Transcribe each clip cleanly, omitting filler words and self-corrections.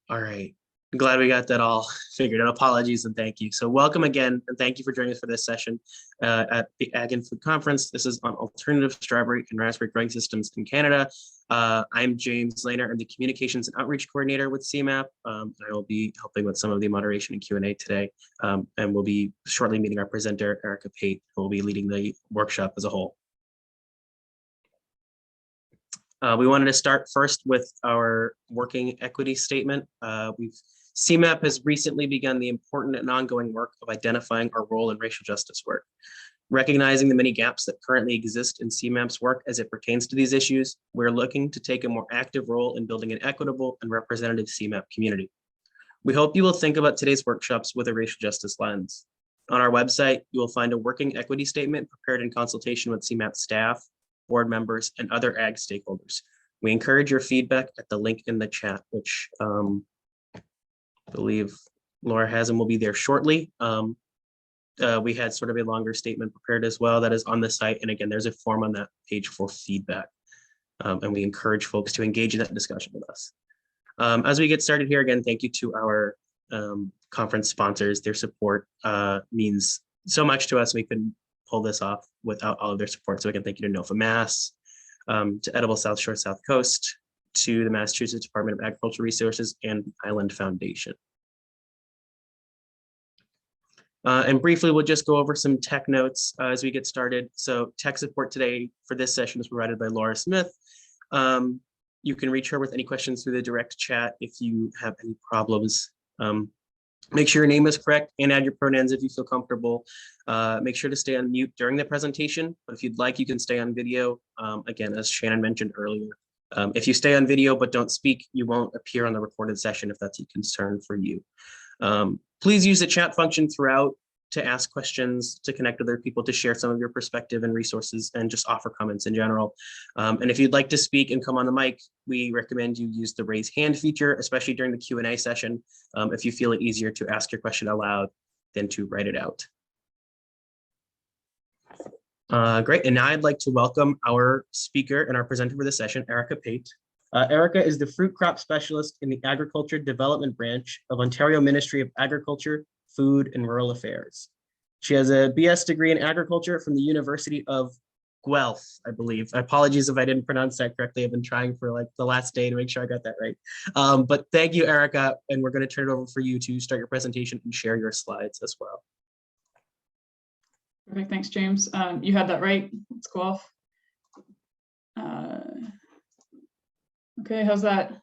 All right. Glad we got that all figured out. Apologies and thank you. So welcome again, and thank you for joining us for this session at the Ag and Food Conference. This is on alternative strawberry and raspberry growing systems in Canada. I'm James Lehner. I'm the Communications and Outreach Coordinator with SEMAP. I will be helping with some of the moderation and Q&A today, and we'll be shortly meeting our presenter, Erica Pate, who will be leading the workshop as a whole. We wanted to start first with our working equity statement. CMAP has recently begun the important and ongoing work of identifying our role in racial justice work. Recognizing the many gaps that currently exist in CMAP's work as it pertains to these issues, we're looking to take a more active role in building an equitable and representative CMAP community. We hope you will think about today's workshops with a racial justice lens. On our website, you will find a working equity statement prepared in consultation with CMAP staff, board members, and other ag stakeholders. We encourage your feedback at the link in the chat, which I believe Laura has and will be there shortly. We had sort of a longer statement prepared as well that is on the site. And again, there's a form on that page for feedback. And we encourage folks to engage in that discussion with us. As we get started here, again, thank you to our conference sponsors. Their support means so much to us. We couldn't pull this off without all of their support. So again, thank you to NOFA Mass, to Edible South Shore South Coast, to the Massachusetts Department of Agricultural Resources and Island Foundation. And briefly, we'll just go over some tech notes as we get started. So tech support today for this session is provided by Laura Smith. You can reach her with any questions through the direct chat if you have any problems. Make sure your name is correct and add your pronouns if you feel comfortable. Make sure to stay on mute during the presentation, but if you'd like, you can stay on video. Again, as Shannon mentioned earlier, if you stay on video but don't speak, you won't appear on the recorded session if that's a concern for you. Please use the chat function throughout to ask questions, to connect with other people, to share some of your perspective and resources, and just offer comments in general. And if you'd like to speak and come on the mic, we recommend you use the raise hand feature, especially during the Q&A session, if you feel it easier to ask your question aloud than to write it out. Great, and now I'd like to welcome our speaker and our presenter for the session, Erica Pate. Erica is the fruit crop specialist in the Agriculture Development Branch of Ontario Ministry of Agriculture, Food and Rural Affairs. She has a BS degree in agriculture from the University of Guelph, I believe. Apologies if I didn't pronounce that correctly. I've been trying for like the last day to make sure I got that right. But thank you, Erica, and we're going to turn it over for you to start your presentation and share your slides as well. Perfect, thanks, James. You had that right, it's Guelph. Okay, how's that?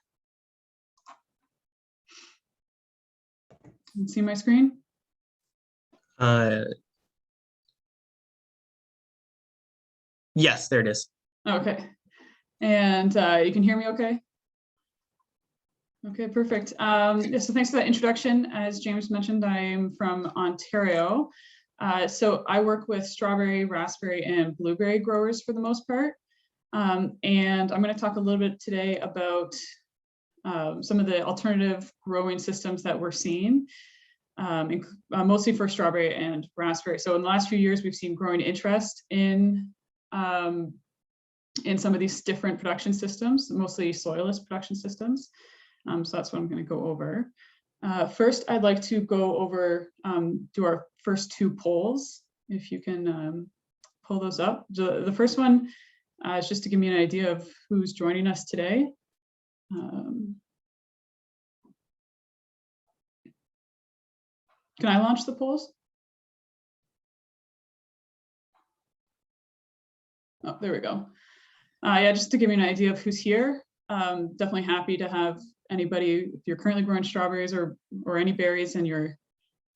Can you see my screen? Yes, there it is. Okay, and you can hear me okay? Okay, perfect. So thanks for that introduction. As James mentioned, I'm from Ontario. So I work with strawberry, raspberry, and blueberry growers for the most part. And I'm going to talk a little bit today about some of the alternative growing systems that we're seeing, mostly for strawberry and raspberry. So in the last few years, we've seen growing interest in some of these different production systems, mostly soilless production systems. So that's what I'm going to go over. First, I'd like to go over, do our first two polls, if you can pull those up. The first one is just to give me an idea of who's joining us today. Can I launch the polls? Oh, there we go. Yeah, just to give you an idea of who's here. Definitely happy to have anybody, if you're currently growing strawberries or any berries and you're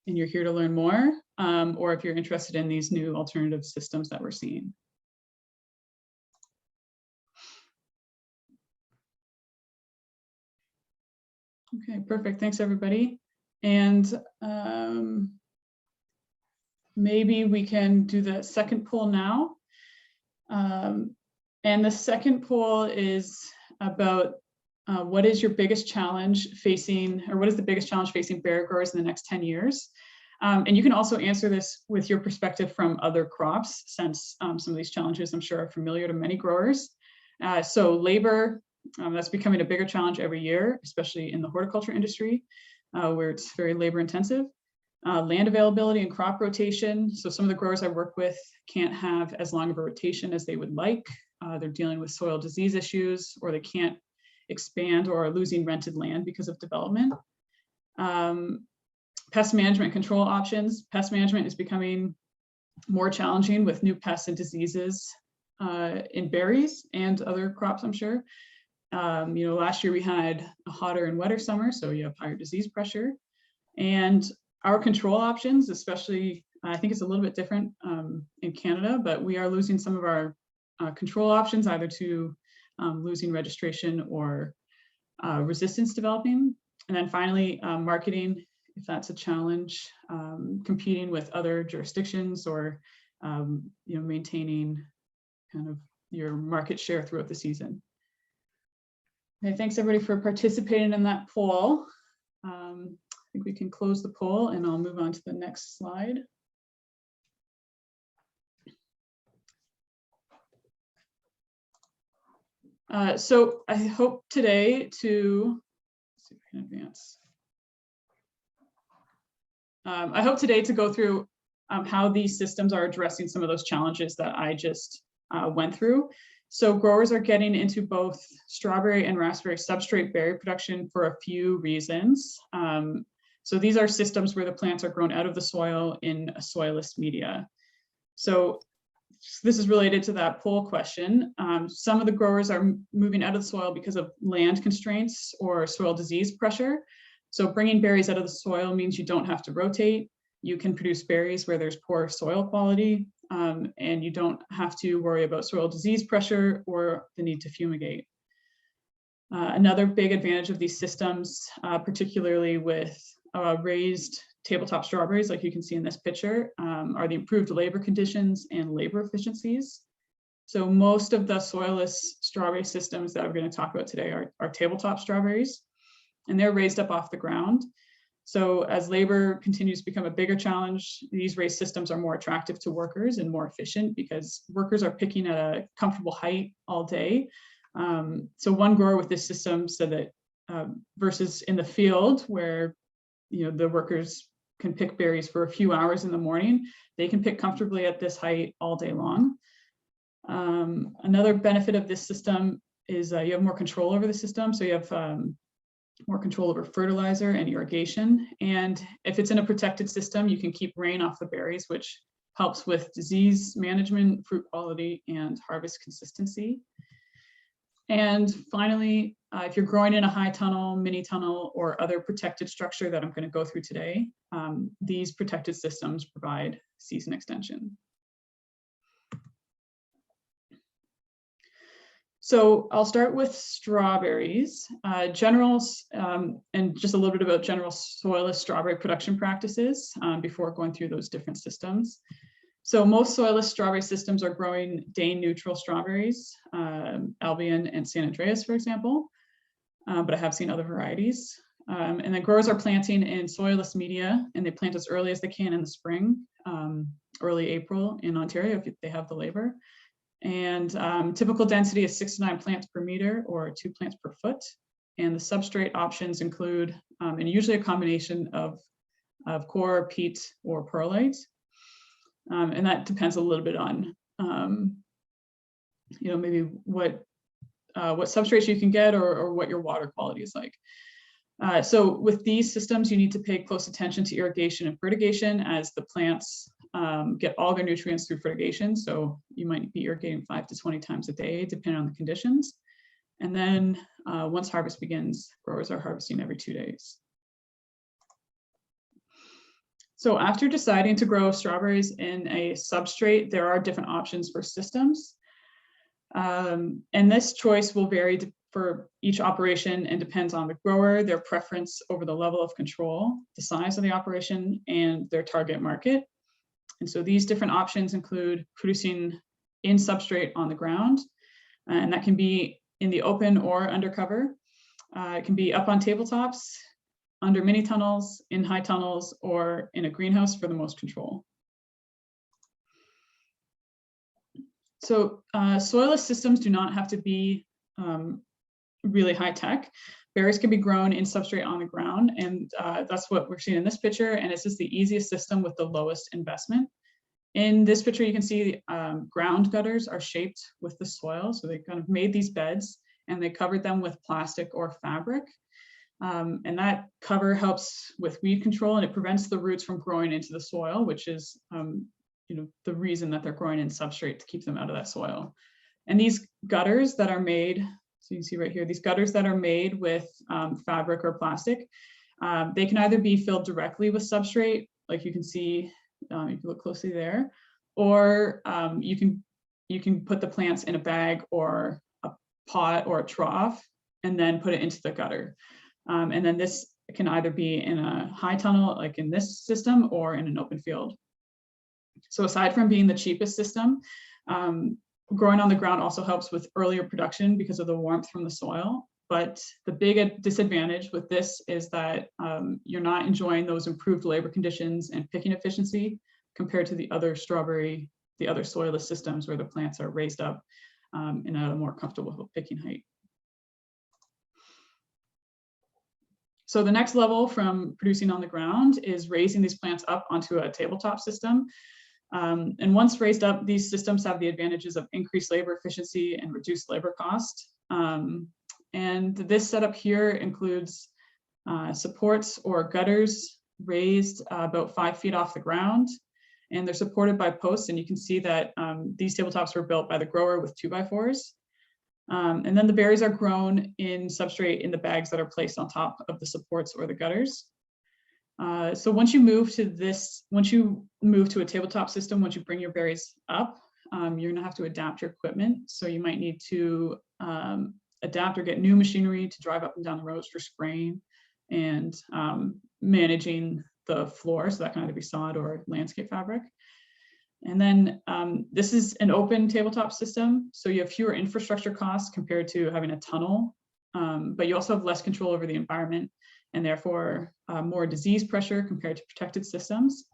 here to learn more, or if you're interested in these new alternative systems that we're seeing. Okay, perfect. Thanks, everybody. And maybe we can do the second poll now. And the second poll is about what is your biggest challenge facing, or what is the biggest challenge facing berry growers in the next 10 years? And you can also answer this with your perspective from other crops, since some of these challenges I'm sure are familiar to many growers. So labor That's becoming a bigger challenge every year, especially in the horticulture industry, where it's very labor intensive. Land availability and crop rotation. So some of the growers I work with can't have as long of a rotation as they would like. They're dealing with soil disease issues, or they can't expand or are losing rented land because of development. Pest management control options. Pest management is becoming more challenging with new pests and diseases in berries and other crops, I'm sure. Last year we had a hotter and wetter summer, so you have higher disease pressure. And our control options, especially, I think it's a little bit different in Canada, but we are losing some of our control options either to losing registration or resistance developing. And then finally, marketing, if that's a challenge, competing with other jurisdictions or maintaining kind of your market share throughout the season. Okay, thanks everybody for participating in that poll. I think we can close the poll and I'll move on to the next slide. So I hope today to, let's see if I can advance. I hope today to go through how these systems are addressing some of those challenges that I just went through. So growers are getting into both strawberry and raspberry substrate berry production for a few reasons. So these are systems where the plants are grown out of the soil in a soilless media. So this is related to that poll question. Some of the growers are moving out of the soil because of land constraints or soil disease pressure. So bringing berries out of the soil means you don't have to rotate. You can produce berries where there's poor soil quality, and you don't have to worry about soil disease pressure or the need to fumigate. Another big advantage of these systems, particularly with raised tabletop strawberries, like you can see in this picture, are the improved labor conditions and labor efficiencies. So most of the soilless strawberry systems that we're going to talk about today are tabletop strawberries, and they're raised up off the ground. So as labor continues to become a bigger challenge, these raised systems are more attractive to workers and more efficient because workers are picking at a comfortable height all day. So one grower with this system said that versus in the field where the workers can pick berries for a few hours in the morning, they can pick comfortably at this height all day long. Another benefit of this system is you have more control over the system. So you have more control over fertilizer and irrigation. And if it's in a protected system, you can keep rain off the berries, which helps with disease management, fruit quality, and harvest consistency. And finally, if you're growing in a high tunnel, mini tunnel, or other protected structure that I'm going to go through today, these protected systems provide season extension. So I'll start with strawberries, generals, and just a little bit about general soilless strawberry production practices before going through those different systems. So most soilless strawberry systems are growing Dane neutral strawberries, Albion and San Andreas, for example, but I have seen other varieties. And then growers are planting in soilless media, and they plant as early as they can in the spring, early April in Ontario if they have the labor. And typical density is 6 to 9 plants per meter or 2 plants per foot. And the substrate options include, and usually a combination of core, peat, or perlite. And that depends a little bit on, maybe what substrates you can get or what your water quality is like. So with these systems, you need to pay close attention to irrigation and fertigation as the plants get all their nutrients through fertigation. So you might be irrigating 5 to 20 times a day, depending on the conditions. And then once harvest begins, growers are harvesting every 2 days. So after deciding to grow strawberries in a substrate, there are different options for systems. And this choice will vary for each operation and depends on the grower, their preference over the level of control, the size of the operation, and their target market. And so these different options include producing in substrate on the ground, and that can be in the open or undercover. It can be up on tabletops, under mini tunnels, in high tunnels, or in a greenhouse for the most control. So soilless systems do not have to be really high tech. Berries can be grown in substrate on the ground, and that's what we're seeing in this picture. And this is the easiest system with the lowest investment. In this picture, you can see ground gutters are shaped with the soil. So they kind of made these beds and they covered them with plastic or fabric. And that cover helps with weed control, and it prevents the roots from growing into the soil, which is the reason that they're growing in substrate, to keep them out of that soil. And these gutters that are made, so you can see right here, these gutters that are made with fabric or plastic, they can either be filled directly with substrate, like you can see, you can look closely there, or you can put the plants in a bag or a pot or a trough and then put it into the gutter. And then this can either be in a high tunnel, like in this system, or in an open field. So aside from being the cheapest system, growing on the ground also helps with earlier production because of the warmth from the soil. But the big disadvantage with this is that you're not enjoying those improved labor conditions and picking efficiency compared to the other soilless systems where the plants are raised up and at a more comfortable picking height. So the next level from producing on the ground is raising these plants up onto a tabletop system. And once raised up, these systems have the advantages of increased labor efficiency and reduced labor cost. And this setup here includes supports or gutters raised about 5 feet off the ground, and they're supported by posts. And you can see that these tabletops were built by the grower with 2x4s. And then the berries are grown in substrate in the bags that are placed on top of the supports or the gutters. So once you move to a tabletop system, once you bring your berries up, you're gonna have to adapt your equipment. So you might need to adapt or get new machinery to drive up and down the roads for spraying and managing the floor. So that can either be sod or landscape fabric. And then this is an open tabletop system. So you have fewer infrastructure costs compared to having a tunnel, but you also have less control over the environment and therefore more disease pressure compared to protected systems.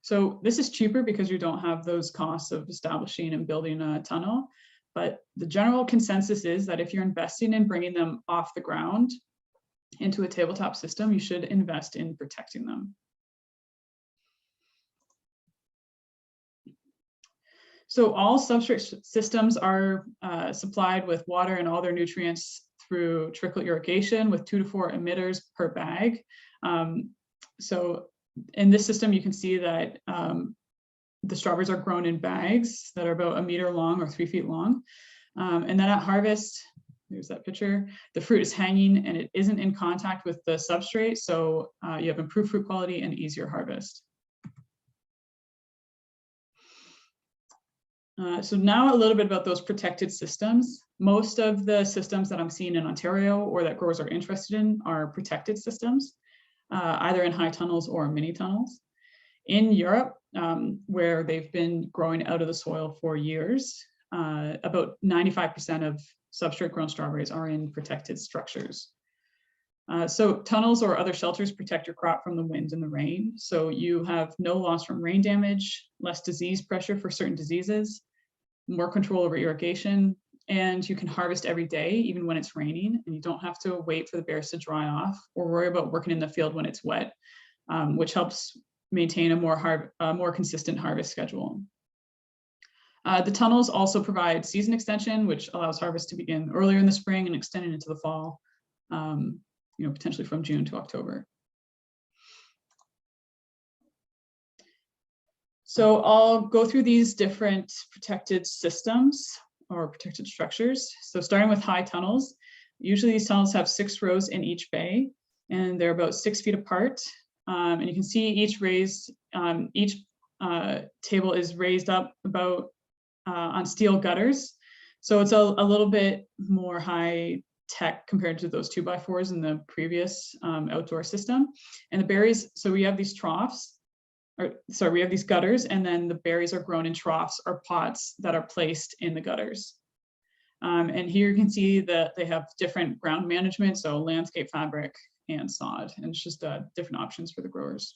So this is cheaper because you don't have those costs of establishing and building a tunnel. But the general consensus is that if you're investing in bringing them off the ground into a tabletop system, you should invest in protecting them. So all substrate systems are supplied with water and all their nutrients through trickle irrigation with 2 to 4 emitters per bag. So in this system, you can see that the strawberries are grown in bags that are about 1 meter long or 3 feet long. And then at harvest, there's that picture, the fruit is hanging and it isn't in contact with the substrate. So you have improved fruit quality and easier harvest. So now a little bit about those protected systems. Most of the systems that I'm seeing in Ontario or that growers are interested in are protected systems, either in high tunnels or mini tunnels. In Europe, where they've been growing out of the soil for years, about 95% of substrate grown strawberries are in protected structures. So tunnels or other shelters protect your crop from the wind and the rain. So you have no loss from rain damage, less disease pressure for certain diseases, more control over irrigation, and you can harvest every day, even when it's raining, and you don't have to wait for the berries to dry off or worry about working in the field when it's wet, which helps maintain a more consistent harvest schedule. The tunnels also provide season extension, which allows harvest to begin earlier in the spring and extending into the fall, potentially from June to October. So I'll go through these different protected systems or protected structures. So starting with high tunnels, usually these tunnels have 6 rows in each bay, and they're about 6 feet apart. And you can see each table is raised up about on steel gutters. So it's a little bit more high tech compared to those 2x4s in the previous outdoor system. And the berries, so we have these troughs, we have these gutters, and then the berries are grown in troughs or pots that are placed in the gutters. And here you can see that they have different ground management, so landscape fabric and sod, and it's just different options for the growers.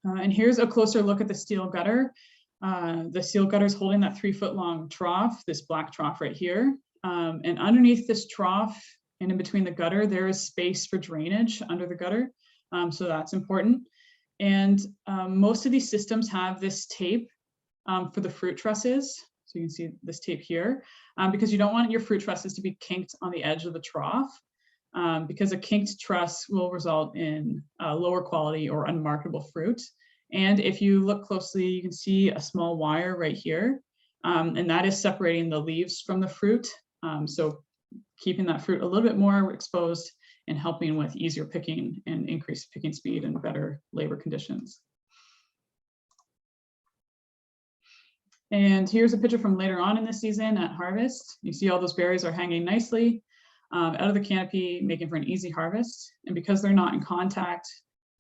And here's a closer look at the steel gutter. The seal gutter is holding that 3-foot long trough, this black trough right here. And underneath this trough and in between the gutter, there is space for drainage under the gutter. So that's important. And most of these systems have this tape for the fruit trusses. So you can see this tape here, because you don't want your fruit trusses to be kinked on the edge of the trough, because a kinked truss will result in lower quality or unmarketable fruit. And if you look closely, you can see a small wire right here, and that is separating the leaves from the fruit. So keeping that fruit a little bit more exposed and helping with easier picking and increased picking speed and better labor conditions. And here's a picture from later on in the season at harvest. You see all those berries are hanging nicely out of the canopy, making for an easy harvest. And because they're not in contact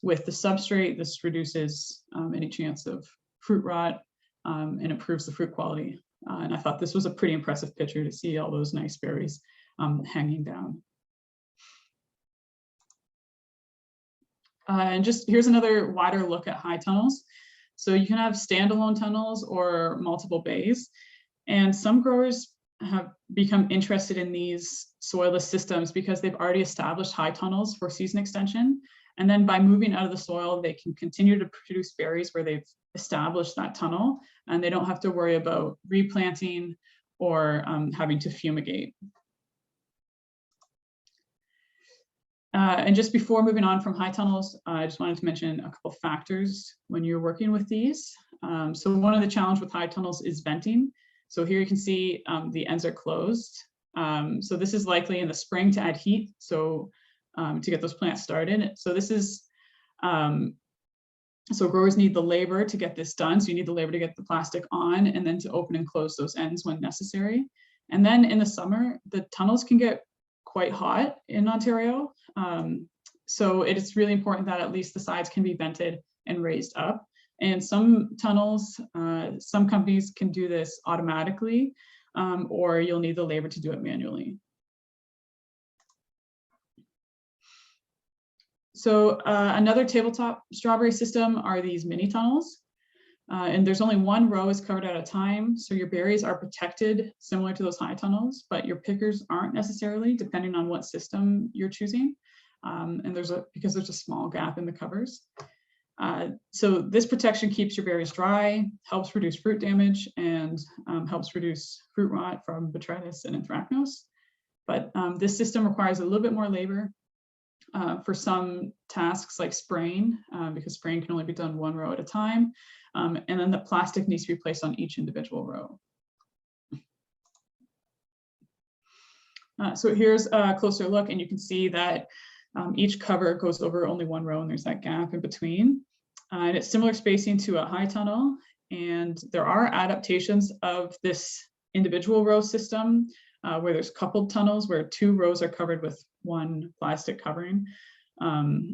with the substrate, this reduces any chance of fruit rot and improves the fruit quality. And I thought this was a pretty impressive picture to see all those nice berries hanging down. And just here's another wider look at high tunnels. So you can have standalone tunnels or multiple bays. And some growers have become interested in these soilless systems because they've already established high tunnels for season extension. And then by moving out of the soil, they can continue to produce berries where they've established that tunnel, and they don't have to worry about replanting or having to fumigate. And just before moving on from high tunnels, I just wanted to mention a couple factors when you're working with these. So one of the challenges with high tunnels is venting. So here you can see the ends are closed. So this is likely in the spring to add heat, so to get those plants started. So this is, so growers need the labor to get this done. So you need the labor to get the plastic on and then to open and close those ends when necessary. And then in the summer, the tunnels can get quite hot in Ontario. So it is really important that at least the sides can be vented and raised up. And some tunnels, some companies can do this automatically, or you'll need the labor to do it manually. So another tabletop strawberry system are these mini tunnels. And there's only one row is covered at a time. So your berries are protected similar to those high tunnels, but your pickers aren't necessarily, depending on what system you're choosing. And because there's a small gap in the covers. So this protection keeps your berries dry, helps reduce fruit damage, and helps reduce fruit rot from botrytis and anthracnose. But this system requires a little bit more labor for some tasks like spraying, because spraying can only be done one row at a time. And then the plastic needs to be placed on each individual row. So here's a closer look, and you can see that each cover goes over only one row, and there's that gap in between. And it's similar spacing to a high tunnel. And there are adaptations of this individual row system where there's coupled tunnels where 2 rows are covered with one plastic covering,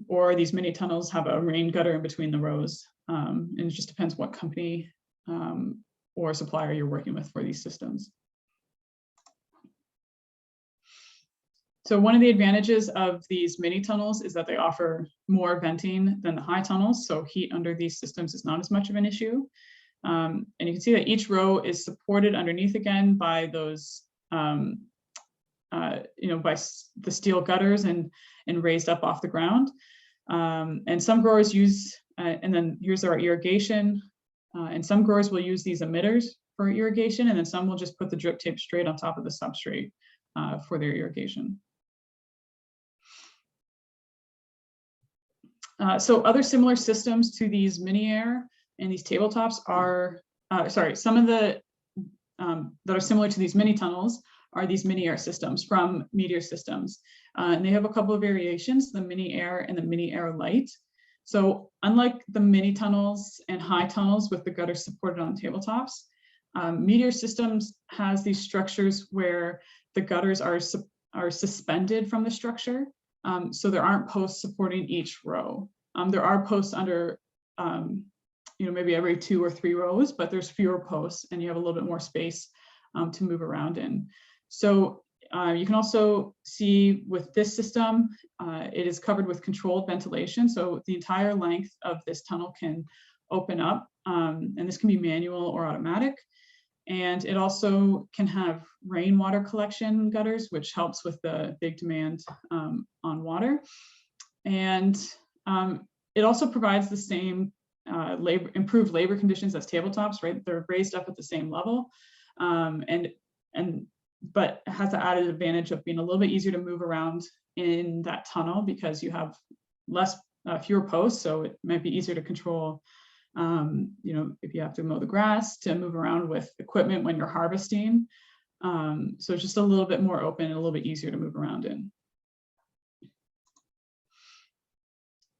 or these mini tunnels have a rain gutter in between the rows. And it just depends what company or supplier you're working with for these systems. So one of the advantages of these mini tunnels is that they offer more venting than the high tunnels. So heat under these systems is not as much of an issue. And you can see that each row is supported underneath again by those, by the steel gutters and raised up off the ground. And some growers use, and then here's our irrigation. And some growers will use these emitters for irrigation, and then some will just put the drip tape straight on top of the substrate for their irrigation. So other similar systems to these mini air and these tabletops are, some of the that are similar to these mini tunnels are these mini air systems from Meteor Systems. And they have a couple of variations, the mini air and the mini air light. So unlike the mini tunnels and high tunnels with the gutters supported on tabletops, Meteor Systems has these structures where the gutters are suspended from the structure. So there aren't posts supporting each row. There are posts under, maybe every 2 or 3 rows, but there's fewer posts and you have a little bit more space to move around in. So you can also see with this system, it is covered with controlled ventilation. So the entire length of this tunnel can open up and this can be manual or automatic. And it also can have rainwater collection gutters, which helps with the big demand on water. And it also provides the same improved labor conditions as tabletops, right? They're raised up at the same level, but has the added advantage of being a little bit easier to move around in that tunnel because you have fewer posts, so it might be easier to control. If you have to mow the grass, to move around with equipment when you're harvesting. So it's just a little bit more open and a little bit easier to move around in.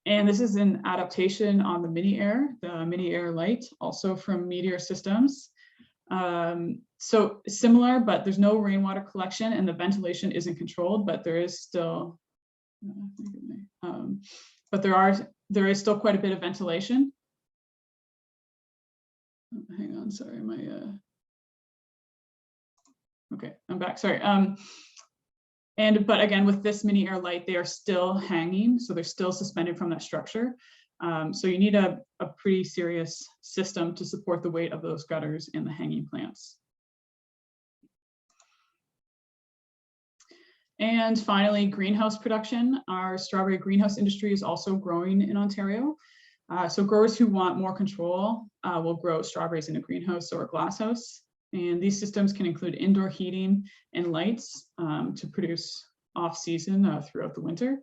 And this is an adaptation on the the mini air light, also from Meteor Systems. So similar, but there's no rainwater collection and the ventilation isn't controlled, but there is still, there is still quite a bit of ventilation. Hang on, sorry, okay, I'm back, sorry. But again, with this mini air light, they are still hanging, so they're still suspended from that structure. So you need a pretty serious system to support the weight of those gutters and the hanging plants. And finally, greenhouse production. Our strawberry greenhouse industry is also growing in Ontario. So growers who want more control will grow strawberries in a greenhouse or a glasshouse. And these systems can include indoor heating and lights to produce off-season throughout the winter.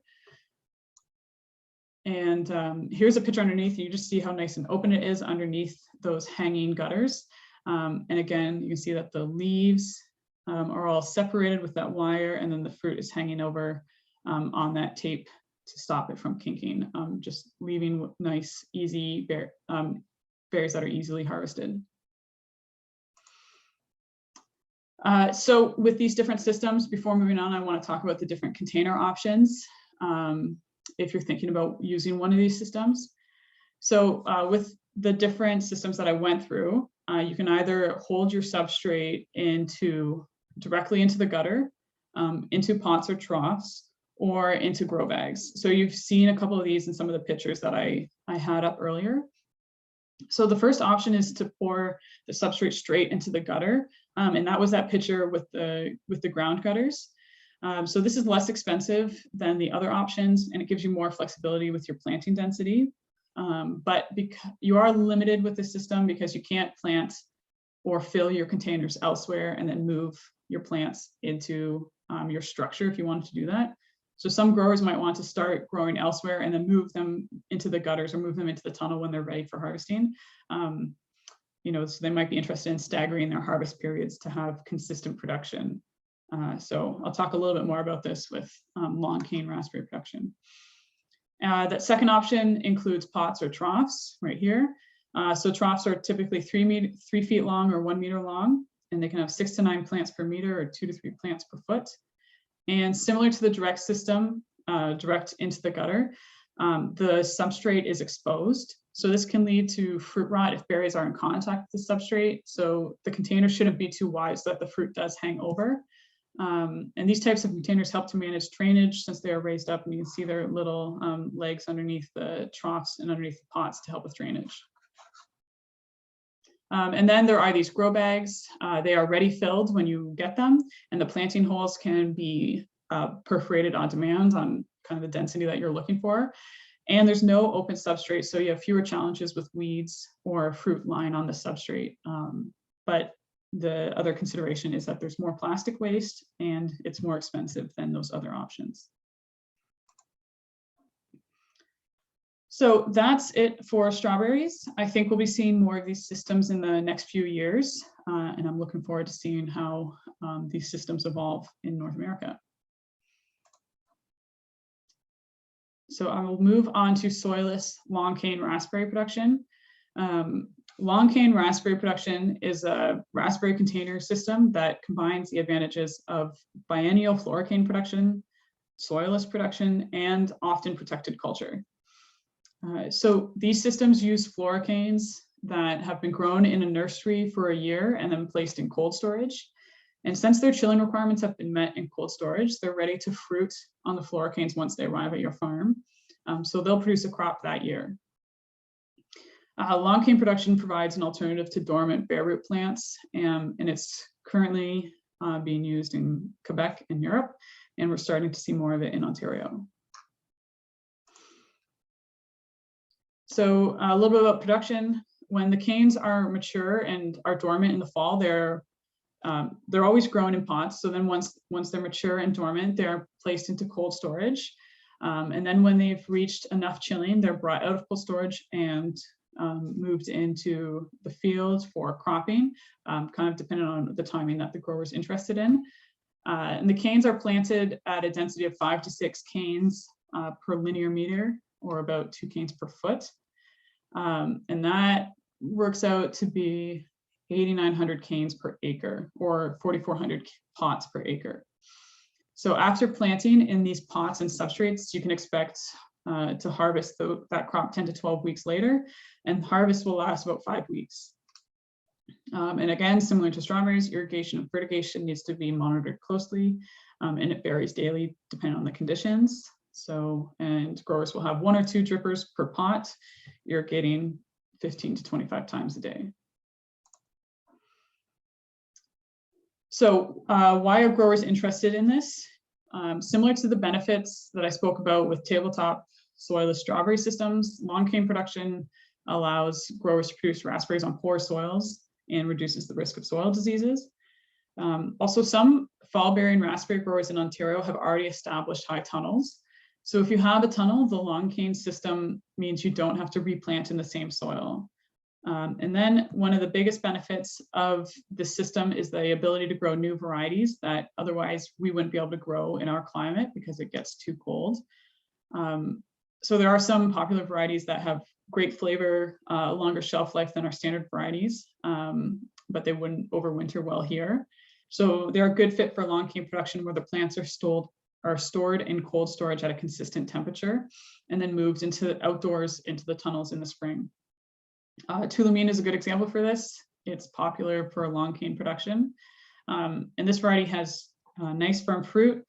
And here's a picture underneath. You just see how nice and open it is underneath those hanging gutters. And again, you can see that the leaves are all separated with that wire, and then the fruit is hanging over on that tape to stop it from kinking, just leaving nice, easy berries that are easily harvested. So with these different systems, before moving on, I want to talk about the different container options if you're thinking about using one of these systems. So with the different systems that I went through, you can either hold your substrate directly into the gutter, into pots or troughs, or into grow bags. So you've seen a couple of these in some of the pictures that I had up earlier. So the first option is to pour the substrate straight into the gutter. And that was that picture with the ground gutters. So this is less expensive than the other options, and it gives you more flexibility with your planting density. But you are limited with the system because you can't plant or fill your containers elsewhere and then move your plants into your structure if you wanted to do that. So some growers might want to start growing elsewhere and then move them into the gutters or move them into the tunnel when they're ready for harvesting. So they might be interested in staggering their harvest periods to have consistent production. So I'll talk a little bit more about this with long cane raspberry production. That second option includes pots or troughs right here. So troughs are typically 3 feet long or 1 meter long, and they can have 6 to 9 plants per meter or 2 to 3 plants per foot. And similar to the direct system, direct into the gutter, the substrate is exposed. So this can lead to fruit rot if berries are in contact with the substrate. So the container shouldn't be too wide so that the fruit does hang over. And these types of containers help to manage drainage since they are raised up, and you can see their little legs underneath the troughs and underneath the pots to help with drainage. And then there are these grow bags. They are ready filled when you get them, and the planting holes can be perforated on demand on kind of the density that you're looking for. And there's no open substrate, so you have fewer challenges with weeds or fruit lying on the substrate. But the other consideration is that there's more plastic waste and it's more expensive than those other options. So that's it for strawberries. I think we'll be seeing more of these systems in the next few years, and I'm looking forward to seeing how these systems evolve in North America. So I will move on to soilless long cane raspberry production. Long cane raspberry production is a raspberry container system that combines the advantages of biennial floricane production, soilless production, and often protected culture. So these systems use floricanes that have been grown in a nursery for a year and then placed in cold storage. And since their chilling requirements have been met in cold storage, they're ready to fruit on the floricanes once they arrive at your farm. So they'll produce a crop that year. Long cane production provides an alternative to dormant bare root plants, and it's currently being used in Quebec and Europe, and we're starting to see more of it in Ontario. So a little bit about production. When the canes are mature and are dormant in the fall, they're always grown in pots. So then once they're mature and dormant, they're placed into cold storage. And then when they've reached enough chilling, they're brought out of cold storage and moved into the field for cropping, kind of depending on the timing that the grower is interested in. And the canes are planted at a density of 5 to 6 canes per linear meter, or about 2 canes per foot. And that works out to be 8,900 canes per acre, or 4,400 pots per acre. So after planting in these pots and substrates, you can expect to harvest that crop 10 to 12 weeks later, and harvest will last about 5 weeks. And again, similar to strawberries, irrigation and fertigation needs to be monitored closely, and it varies daily depending on the conditions. So, and growers will have 1 or 2 drippers per pot, irrigating 15 to 25 times a day. So why are growers interested in this? Similar to the benefits that I spoke about with tabletop soilless strawberry systems, long cane production allows growers to produce raspberries on poor soils and reduces the risk of soil diseases. Also, some fall-bearing raspberry growers in Ontario have already established high tunnels. So if you have a tunnel, the long cane system means you don't have to replant in the same soil. And then one of the biggest benefits of this system is the ability to grow new varieties that otherwise we wouldn't be able to grow in our climate because it gets too cold. So there are some popular varieties that have great flavor, longer shelf life than our standard varieties, but they wouldn't overwinter well here. So they're a good fit for long cane production where the plants are stored in cold storage at a consistent temperature and then moved outdoors into the tunnels in the spring. Tulamine is a good example for this. It's popular for long cane production. And this variety has nice firm fruit,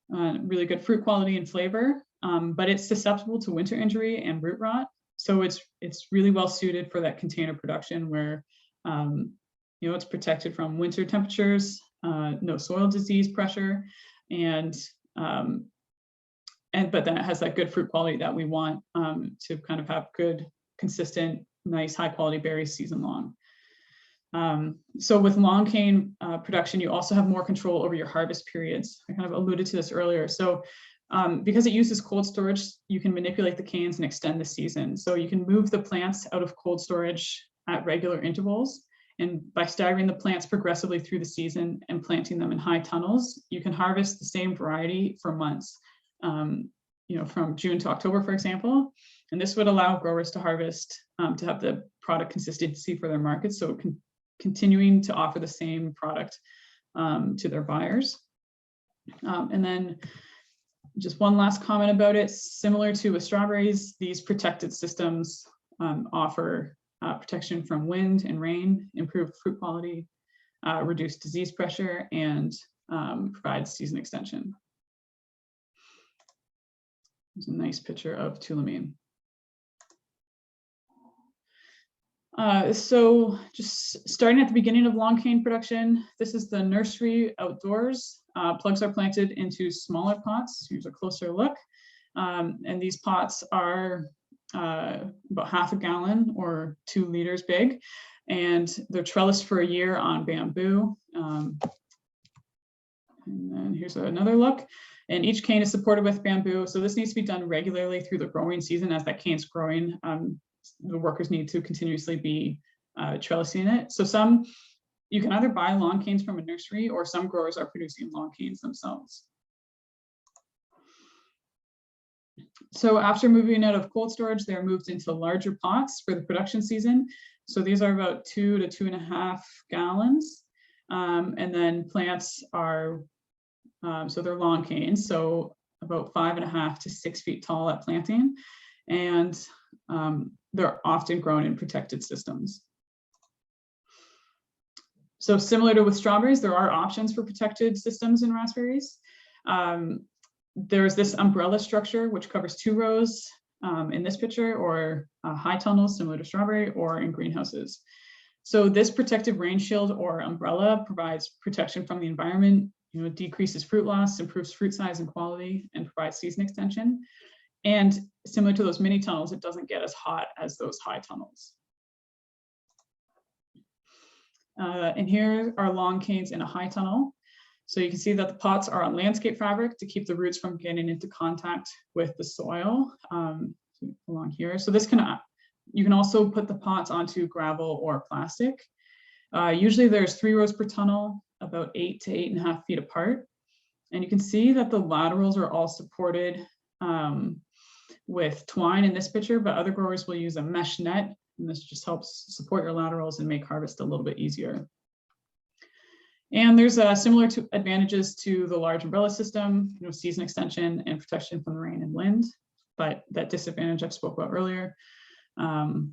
really good fruit quality and flavor, but it's susceptible to winter injury and root rot. So it's really well suited for that container production where it's protected from winter temperatures, no soil disease pressure, but then it has that good fruit quality that we want to kind of have good, consistent, nice, high quality berries season long. So with long cane production, you also have more control over your harvest periods. I kind of alluded to this earlier. So because it uses cold storage, you can manipulate the canes and extend the season. So you can move the plants out of cold storage at regular intervals. And by staggering the plants progressively through the season and planting them in high tunnels, you can harvest the same variety for months, from June to October, for example. And this would allow growers to harvest, to have the product consistency for their markets. So continuing to offer the same product to their buyers. And then just one last comment about it, similar to with strawberries, these protected systems offer protection from wind and rain, improved fruit quality, reduced disease pressure, and provide season extension. There's a nice picture of Tulamine. So just starting at the beginning of long cane production, this is the nursery outdoors. Plugs are planted into smaller pots. Here's a closer look. And these pots are about half a gallon or 2 liters big, and they're trellised for a year on bamboo. And then here's another look. And each cane is supported with bamboo. So this needs to be done regularly through the growing season. As that cane's growing, the workers need to continuously be trellising it. So you can either buy long canes from a nursery, or some growers are producing long canes themselves. So after moving out of cold storage, they're moved into larger pots for the production season. So these are about 2 to 2.5 gallons. And then plants are, so they're long canes, so about 5.5 to 6 feet tall at planting. And they're often grown in protected systems. So similar to with strawberries, there are options for protected systems in raspberries. There's this umbrella structure, which covers 2 rows in this picture, or high tunnels similar to strawberry, or in greenhouses. So this protective rain shield or umbrella provides protection from the environment, decreases fruit loss, improves fruit size and quality, and provides season extension. And similar to those mini tunnels, it doesn't get as hot as those high tunnels. And here are long canes in a high tunnel. So you can see that the pots are on landscape fabric to keep the roots from getting into contact with the soil along here. So you can also put the pots onto gravel or plastic. Usually there's 3 rows per tunnel, about 8 to 8.5 feet apart. And you can see that the laterals are all supported with twine in this picture, but other growers will use a mesh net, and this just helps support your laterals and make harvest a little bit easier. And there's similar advantages to the large umbrella system, season extension and protection from the rain and wind, but that disadvantage I've spoke about earlier,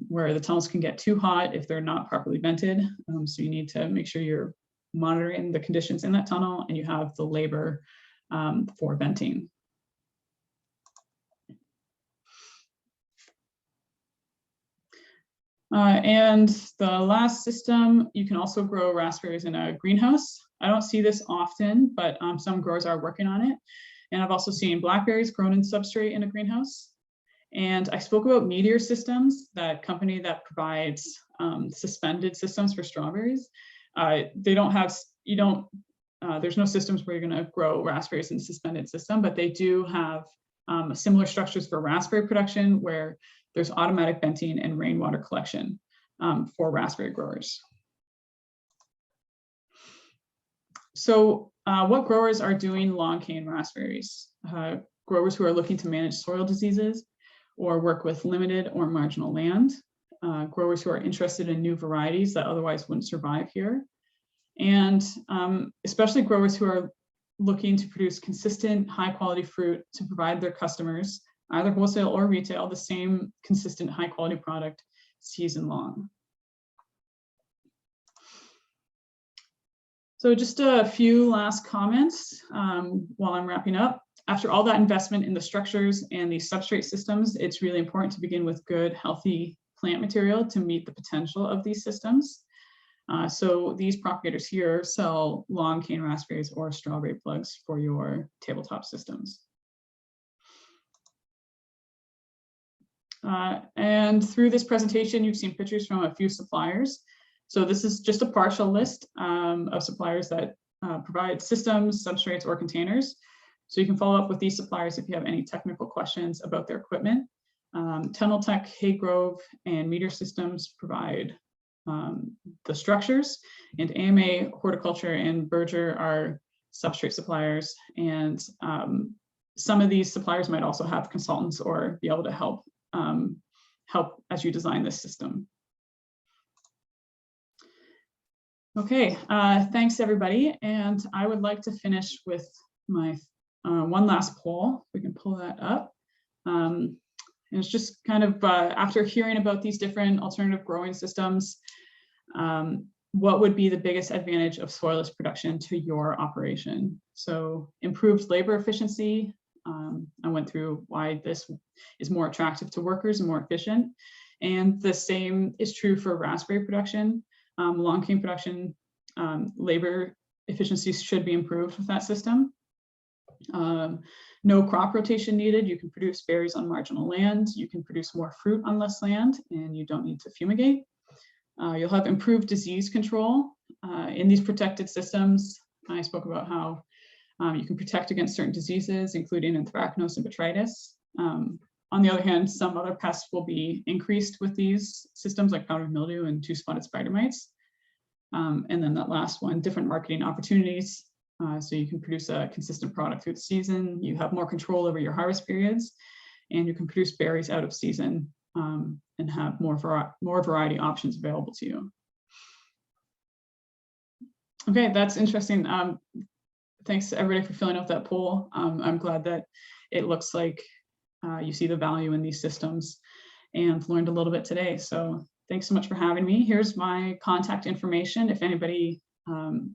where the tunnels can get too hot if they're not properly vented. So you need to make sure you're monitoring the conditions in that tunnel and you have the labor for venting. And the last system, you can also grow raspberries in a greenhouse. I don't see this often, but some growers are working on it. And I've also seen blackberries grown in substrate in a greenhouse. And I spoke about Meteor Systems, that company that provides suspended systems for strawberries. There's no systems where you're going to grow raspberries in a suspended system, but they do have similar structures for raspberry production where there's automatic venting and rainwater collection for raspberry growers. So what growers are doing long cane raspberries? Growers who are looking to manage soil diseases or work with limited or marginal land. Growers who are interested in new varieties that otherwise wouldn't survive here. And especially growers who are looking to produce consistent, high quality fruit to provide their customers, either wholesale or retail, the same consistent, high quality product season long. So just a few last comments while I'm wrapping up. After all that investment in the structures and the substrate systems, it's really important to begin with good, healthy plant material to meet the potential of these systems. So these propagators here sell long cane raspberries or strawberry plugs for your tabletop systems. And through this presentation, you've seen pictures from a few suppliers. So this is just a partial list of suppliers that provide systems, substrates, or containers. So you can follow up with these suppliers if you have any technical questions about their equipment. Tunnel Tech, Haygrove, and Meteor Systems provide the structures, and AMA, Horticulture, and Berger are substrate suppliers. And some of these suppliers might also have consultants or be able to help as you design this system. Okay, thanks everybody. And I would like to finish with my one last poll. We can pull that up. And it's just kind of after hearing about these different alternative growing systems, what would be the biggest advantage of soilless production to your operation? So improved labor efficiency. I went through why this is more attractive to workers and more efficient. And the same is true for raspberry production. Long cane production, labor efficiencies should be improved with that system. No crop rotation needed. You can produce berries on marginal land. You can produce more fruit on less land, and you don't need to fumigate. You'll have improved disease control in these protected systems. I spoke about how you can protect against certain diseases, including anthracnose and botrytis. On the other hand, some other pests will be increased with these systems, like powdered mildew and two-spotted spider mites. And then that last one, different marketing opportunities. So you can produce a consistent product through the season. You have more control over your harvest periods, and you can produce berries out of season and have more variety options available to you. Okay, that's interesting. Thanks to everybody for filling out that poll. I'm glad that it looks like you see the value in these systems and learned a little bit today. So thanks so much for having me. Here's my contact information. If anybody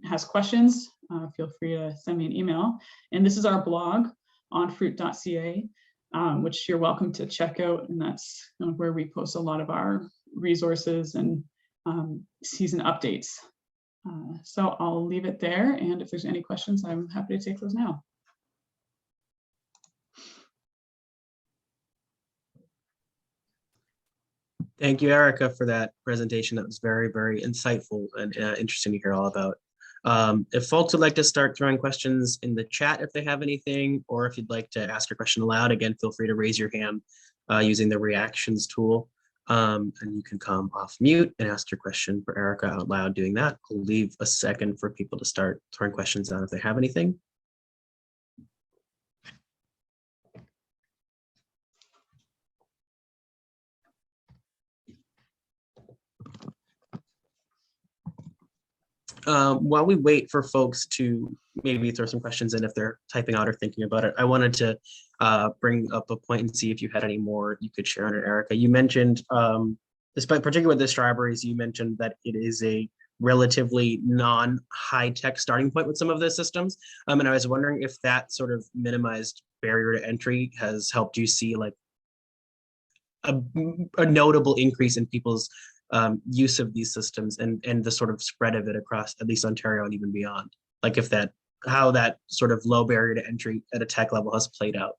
has questions, feel free to send me an email. And this is our blog on fruit.ca. which you're welcome to check out. And that's kind of where we post a lot of our resources and season updates. So I'll leave it there. And if there's any questions, I'm happy to take those now. Thank you, Erica, for that presentation. That was very, very insightful and interesting to hear all about. If folks would like to start throwing questions in the chat if they have anything, or if you'd like to ask your question aloud, again, feel free to raise your hand using the reactions tool. And you can come off mute and ask your question for Erica out loud doing that. I'll leave a second for people to start throwing questions out if they have anything. While we wait for folks to maybe throw some questions in if they're typing out or thinking about it, I wanted to bring up a point and see if you had any more you could share on it, Erica. You mentioned, despite particularly with the strawberries, you mentioned that it is a relatively non-high-tech starting point with some of the systems. And I was wondering if that sort of minimized barrier to entry has helped you see like a notable increase in people's use of these systems and the sort of spread of it across at least Ontario and even beyond. Like if that, how that sort of low barrier to entry at a tech level has played out.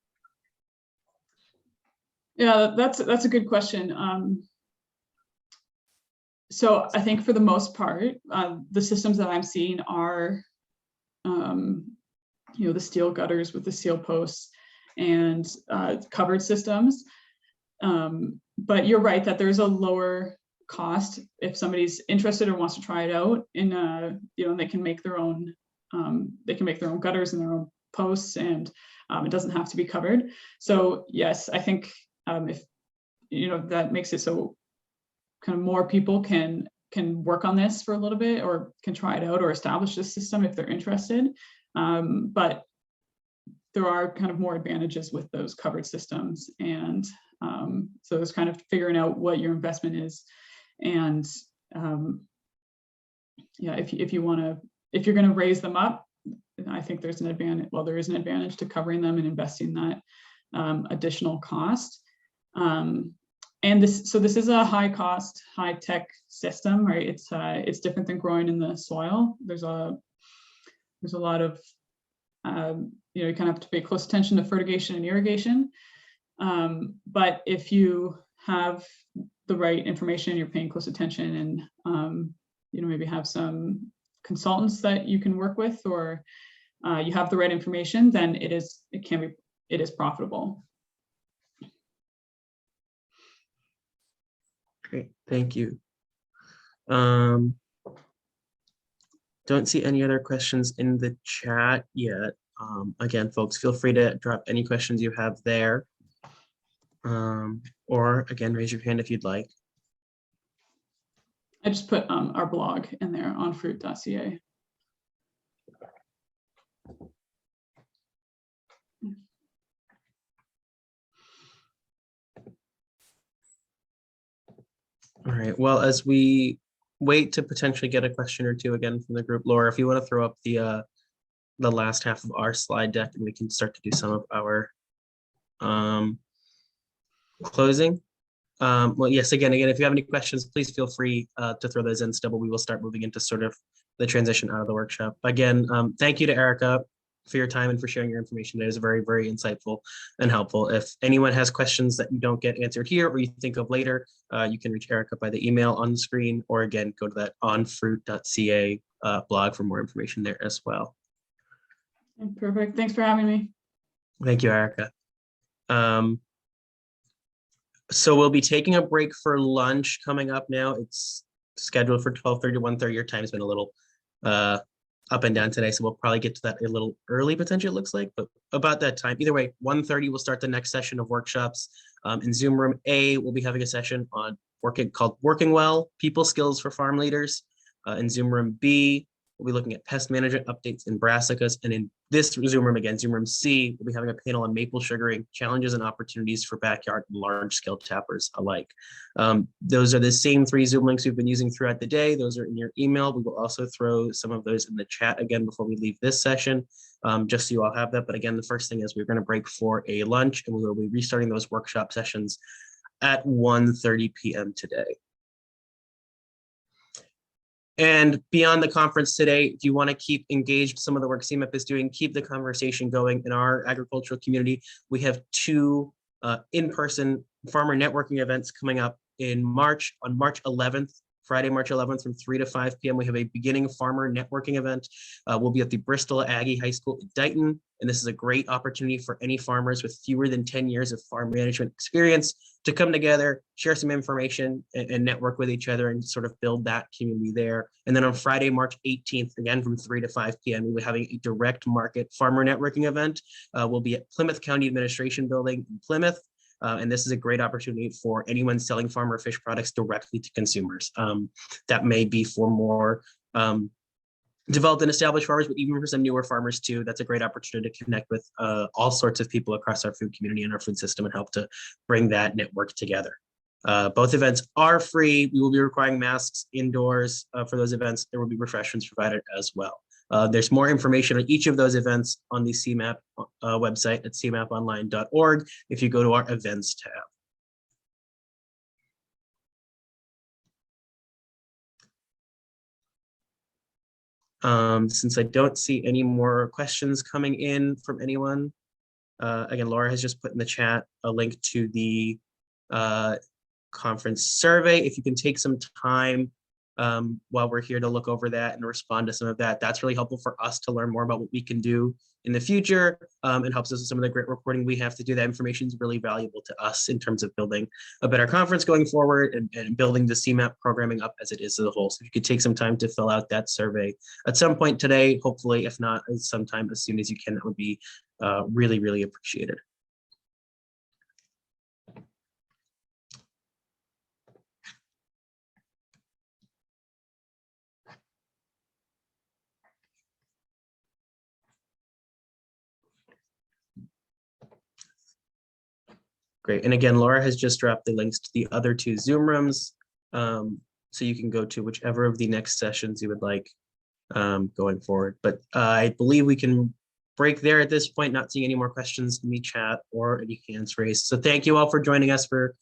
Yeah, that's a good question. So I think for the most part, the systems that I'm seeing are, the steel gutters with the steel posts and covered systems. But you're right that there's a lower cost if somebody's interested or wants to try it out. And they can make their own. They can make their own gutters and their own posts, and it doesn't have to be covered. So yes, I think if that makes it so kind of more people can work on this for a little bit or can try it out or establish this system if they're interested. But there are kind of more advantages with those covered systems, and so it's kind of figuring out what your investment is. And if you're going to raise them up, I think there's an advantage. Well, there is an advantage to covering them and investing that additional cost. And this is a high cost, high tech system, right? It's different than growing in the soil. There's a lot of you kind of have to pay close attention to fertigation and irrigation. But if you have the right information, you're paying close attention, and maybe have some consultants that you can work with, or you have the right information, then it is profitable. Great, thank you. Don't see any other questions in the chat yet. Again, folks, feel free to drop any questions you have there. Or again, raise your hand if you'd like. I just put our blog in there on fruit.ca. All right, well, as we wait to potentially get a question or two again from the group, Laura, if you want to throw up the last half of our slide deck, and we can start to do some of our closing. Well, yes, again, if you have any questions, please feel free to throw those in still, but we will start moving into sort of the transition out of the workshop. Again, thank you to Erica for your time and for sharing your information. It was very, very insightful and helpful. If anyone has questions that you don't get answered here or you think of later, you can reach Erica by the email on the screen, or again, go to that onfruit.ca blog for more information there as well. Perfect. Thanks for having me. Thank you, Erica. So we'll be taking a break for lunch coming up now. It's scheduled for 12:30 to 1:30. Your time's been a little up and down today, so we'll probably get to that a little early, potentially, it looks like, but about that time. Either way, 1:30 we'll start the next session of workshops. In Zoom room A, we'll be having a session on called Working Well, People Skills for Farm Leaders. In Zoom room B, we'll be looking at pest management updates in brassicas. And in this Zoom room, again, Zoom room C, we'll be having a panel on maple sugaring, challenges and opportunities for backyard and large scale tappers alike. Those are the same 3 Zoom links we've been using throughout the day. Those are in your email. We will also throw some of those in the chat again before we leave this session. just so you all have that. But again, the first thing is we're going to break for a lunch, and we will be restarting those workshop sessions at 1:30 p.m. today. And beyond the conference today, if you want to keep engaged with some of the work CMAP is doing, keep the conversation going in our agricultural community. We have two in-person farmer networking events coming up in March, on March 11th, Friday, March 11th from 3 to 5 p.m. We have a beginning farmer networking event. We'll be at the Bristol Aggie High School in Dighton. And this is a great opportunity for any farmers with fewer than 10 years of farm management experience to come together, share some information, and network with each other and sort of build that community there. And then on Friday, March 18th, again from 3 to 5 p.m., we'll be having a direct market farmer networking event. We'll be at Plymouth County Administration Building in Plymouth. And this is a great opportunity for anyone selling farm or fish products directly to consumers. That may be for more developed and established farmers, but even for some newer farmers too. That's a great opportunity to connect with all sorts of people across our food community and our food system and help to bring that network together. Both events are free. We will be requiring masks indoors for those events. There will be refreshments provided as well. There's more information on each of those events on the CMAP website at cmaponline.org if you go to our events tab. Since I don't see any more questions coming in from anyone, again, Laura has just put in the chat a link to the conference survey. If you can take some time while we're here to look over that and respond to some of that, that's really helpful for us to learn more about what we can do in the future. It helps us with some of the great reporting we have to do. That information is really valuable to us in terms of building a better conference going forward and building the CMAP programming up as it is as a whole. So if you could take some time to fill out that survey at some point today, hopefully, if not sometime as soon as you can, that would be really, really appreciated. Great. And again, Laura has just dropped the links to the other two Zoom rooms. So you can go to whichever of the next sessions you would like going forward. But I believe we can break there at this point, not seeing any more questions in the chat or any hands raised. So thank you all for joining us for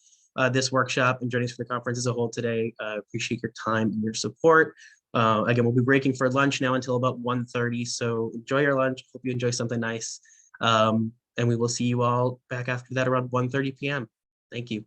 this workshop and joining us for the conference as a whole today. Appreciate your time and your support. Again, we'll be breaking for lunch now until about 1:30. So enjoy your lunch. Hope you enjoy something nice. And we will see you all back after that around 1:30 p.m. Thank you.